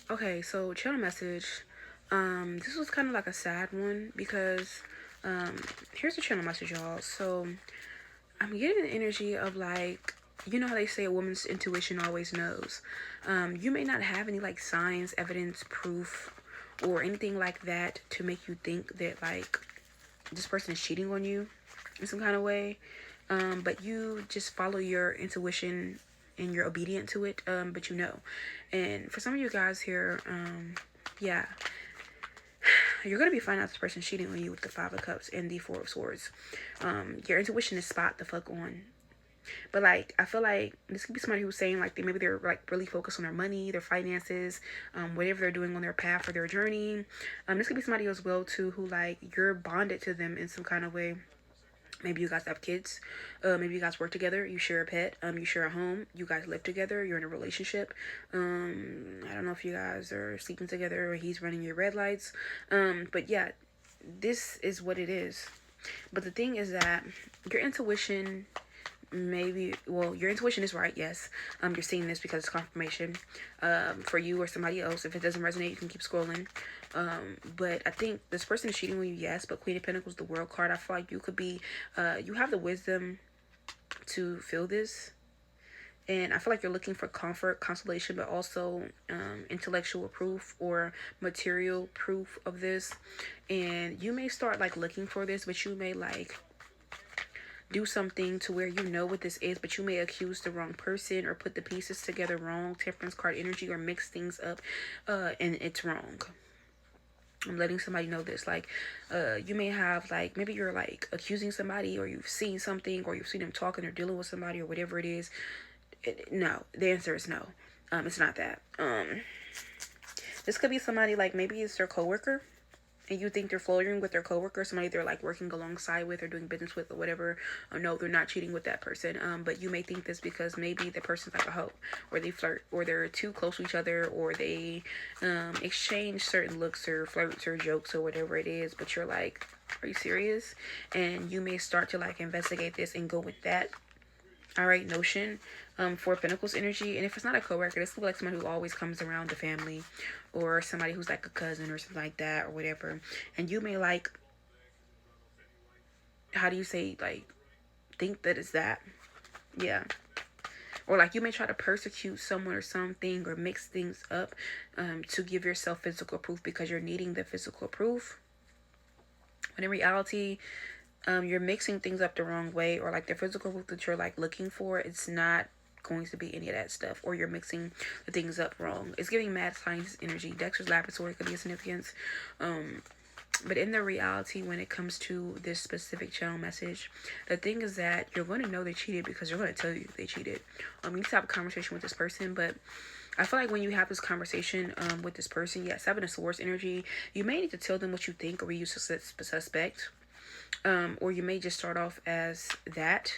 Okay, so channel message. This was kind of like a sad one because um, here's the channel message, y'all. So I'm getting the energy of like, you know how they say a woman's intuition always knows. You may not have any like signs, evidence, proof, or anything like that to make you think that like this person is cheating on you in some kind of way. But you just follow your intuition and you're obedient to it. But you know, and for some of you guys here, yeah, you're gonna be finding out this person's cheating on you with the Five of Cups and the Four of Swords. Your intuition is spot the fuck on. But like, I feel like this could be somebody who's saying like maybe they're like really focused on their money, their finances, whatever they're doing on their path or their journey. This could be somebody as well too who like you're bonded to them in some kind of way. Maybe you guys have kids. Maybe you guys work together. You share a pet. You share a home. You guys live together. You're in a relationship. I don't know if you guys are sleeping together or he's running your red lights. But yeah, this is what it is. But the thing is that your intuition, maybe, well, your intuition is right, yes. You're seeing this because it's confirmation for you or somebody else. If it doesn't resonate, you can keep scrolling. But I think this person is cheating on you, yes. But Queen of Pentacles, the World card, I feel like you could be you have the wisdom to feel this, and I feel like you're looking for comfort, consolation, but also intellectual proof or material proof of this. And you may start like looking for this, but you may like do something to where you know what this is, but you may accuse the wrong person or put the pieces together wrong, Temperance card energy, or mix things up, and it's wrong. I'm letting somebody know this. Like, you may have like maybe you're like accusing somebody, or you've seen something, or you've seen them talking or dealing with somebody, or whatever it is. No, the answer is no. It's not that. This could be somebody like maybe it's their coworker, and you think they're flirting with their coworker, somebody they're like working alongside with or doing business with or whatever. No, they're not cheating with that person. But you may think this because maybe the person's like a hoe, or they flirt, or they're too close to each other, or they exchange certain looks or flirts or jokes or whatever it is. But you're like, are you serious? And you may start to like investigate this and go with that. All right, notion. For Pentacles energy, and if it's not a coworker, this could be like someone who always comes around the family, or somebody who's like a cousin or something like that, or whatever. And you may like, how do you say, like, think that it's that, yeah. Or like you may try to persecute someone or something, or mix things up, to give yourself physical proof because you're needing the physical proof. When in reality, you're mixing things up the wrong way, or like the physical proof that you're like looking for, it's not going to be any of that stuff, or you're mixing the things up wrong. It's giving mad science energy. Dexter's laboratory could be a significance. But in the reality, when it comes to this specific channel message, the thing is that you're going to know they cheated because they're going to tell you they cheated. You need to have a conversation with this person, but I feel like when you have this conversation with this person, yes, having a source energy, you may need to tell them what you think, or you suspect. Or you may just start off as that,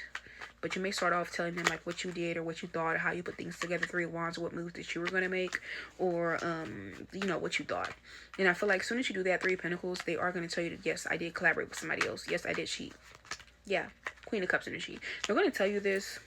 but you may start off telling them like what you did or what you thought, or how you put things together, Three of Wands, what moves that you were going to make, or you know, what you thought. And I feel like as soon as you do that, Three of Pentacles, they are going to tell you that yes, I did collaborate with somebody else, yes, I did cheat. Yeah, Queen of Cups energy, they're going to tell you this,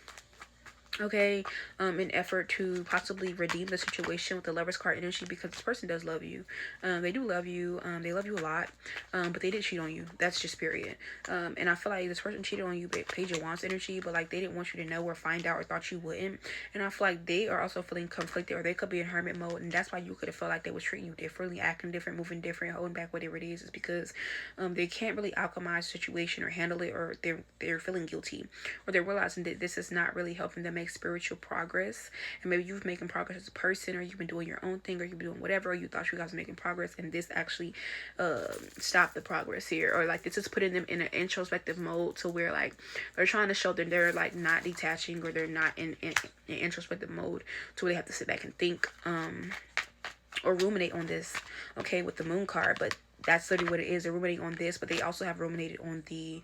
okay, an effort to possibly redeem the situation with the Lovers card energy, because this person does love you. They do love you. They love you a lot, but they did cheat on you. That's just period. And I feel like this person cheated on you, Page of Wands energy, but like they didn't want you to know or find out, or thought you wouldn't. And I feel like they are also feeling conflicted, or they could be in hermit mode, and that's why you could have felt like they was treating you differently, acting different, moving different, holding back, whatever it is because they can't really alchemize the situation or handle it, or they're feeling guilty, or they're realizing that this is not really helping them make spiritual progress. And maybe you've making progress as a person, or you've been doing your own thing, or you've been doing whatever, or you thought you guys were making progress, and this actually stopped the progress here, or like this is putting them in an introspective mode to where like they're trying to show that they're like not detaching, or they're not in introspective mode to where they have to sit back and think or ruminate on this, okay, with the Moon card. But that's literally what it is. They're ruminating on this, but they also have ruminated on the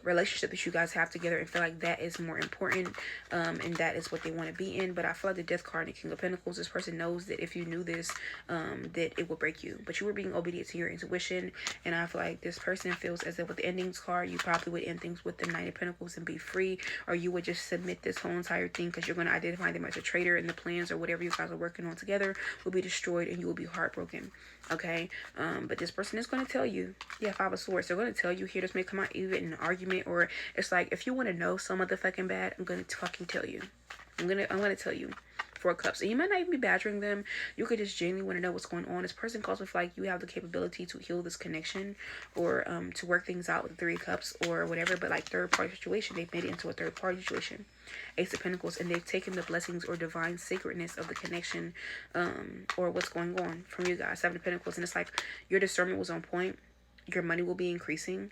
relationship that you guys have together and feel like that is more important, and that is what they want to be in. But I feel like the Death card and the King of Pentacles, this person knows that if you knew this, that it will break you, but you were being obedient to your intuition. And I feel like this person feels as if with the endings card, you probably would end things with the Knight of Pentacles and be free, or you would just submit this whole entire thing because you're going to identify them as a traitor, and the plans or whatever you guys are working on together will be destroyed and you will be heartbroken. Okay, but this person is going to tell you, yeah, Five of Swords, they're going to tell you here. This may come out even in an argument, or it's like, if you want to know so motherfucking bad, I'm going to fucking tell you. I'm gonna tell you. Four of Cups, and you might not even be badgering them. You could just genuinely want to know what's going on. This person calls with like you have the capability to heal this connection, or to work things out with the Three of Cups or whatever. But like third party situation, they've made it into a third party situation. Ace of Pentacles, and they've taken the blessings or divine sacredness of the connection, or what's going on from you guys. Seven of Pentacles, and it's like your discernment was on point. Your money will be increasing,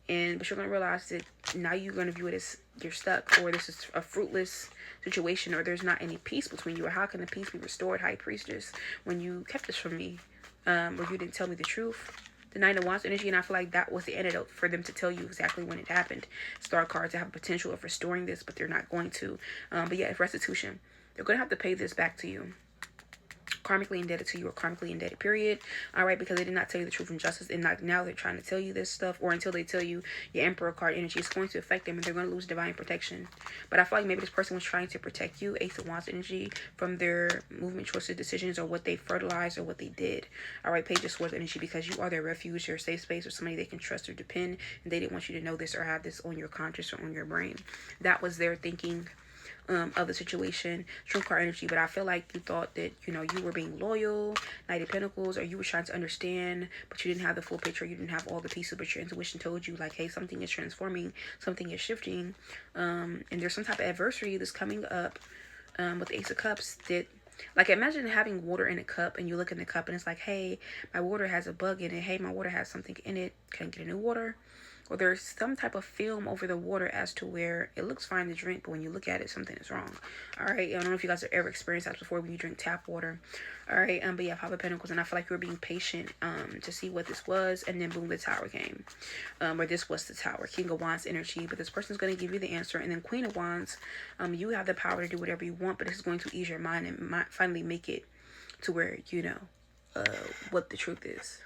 but you're gonna realize that now you're gonna view it as you're stuck, or this is a fruitless situation, or there's not any peace between you, or how can the peace be restored, High Priestess, when you kept this from me, or you didn't tell me the truth. The Nine of Wands energy, and I feel like that was the antidote for them to tell you exactly when it happened. Star cards have a potential of restoring this, but they're not going to. But yeah, it's restitution. They're gonna have to pay this back to you. Karmically indebted to you, or karmically indebted, period. All right, because they did not tell you the truth and justice, and like now they're trying to tell you this stuff, or until they tell you your Emperor card energy is going to affect them, and they're going to lose divine protection. But I feel like maybe this person was trying to protect you, Ace of Wands energy, from their movement, choices, decisions, or what they fertilized, or what they did. All right, Page of Swords energy, because you are their refuge, their safe space, or somebody they can trust or depend, and they didn't want you to know this or have this on your conscience or on your brain. That was their thinking of the situation. True card energy, but I feel like you thought that, you know, you were being loyal, Knight of Pentacles, or you were trying to understand, but you didn't have the full picture, you didn't have all the pieces, but your intuition told you like, hey, something is transforming, something is shifting, and there's some type of adversity that's coming up with the Ace of Cups. That, like, imagine having water in a cup, and you look in the cup and it's like, hey, my water has a bug in it, hey, my water has something in it, can I get a new water? Or there's some type of film over the water as to where it looks fine to drink, but when you look at it, something is wrong. All right, I don't know if you guys have ever experienced that before when you drink tap water. All right, but yeah, Five of Pentacles, and I feel like you were being patient to see what this was, and then boom, the Tower came, or this was the Tower. King of Wands energy, but this person's going to give you the answer, and then Queen of Wands, you have the power to do whatever you want, but this is going to ease your mind and finally make it to where you know what the truth is.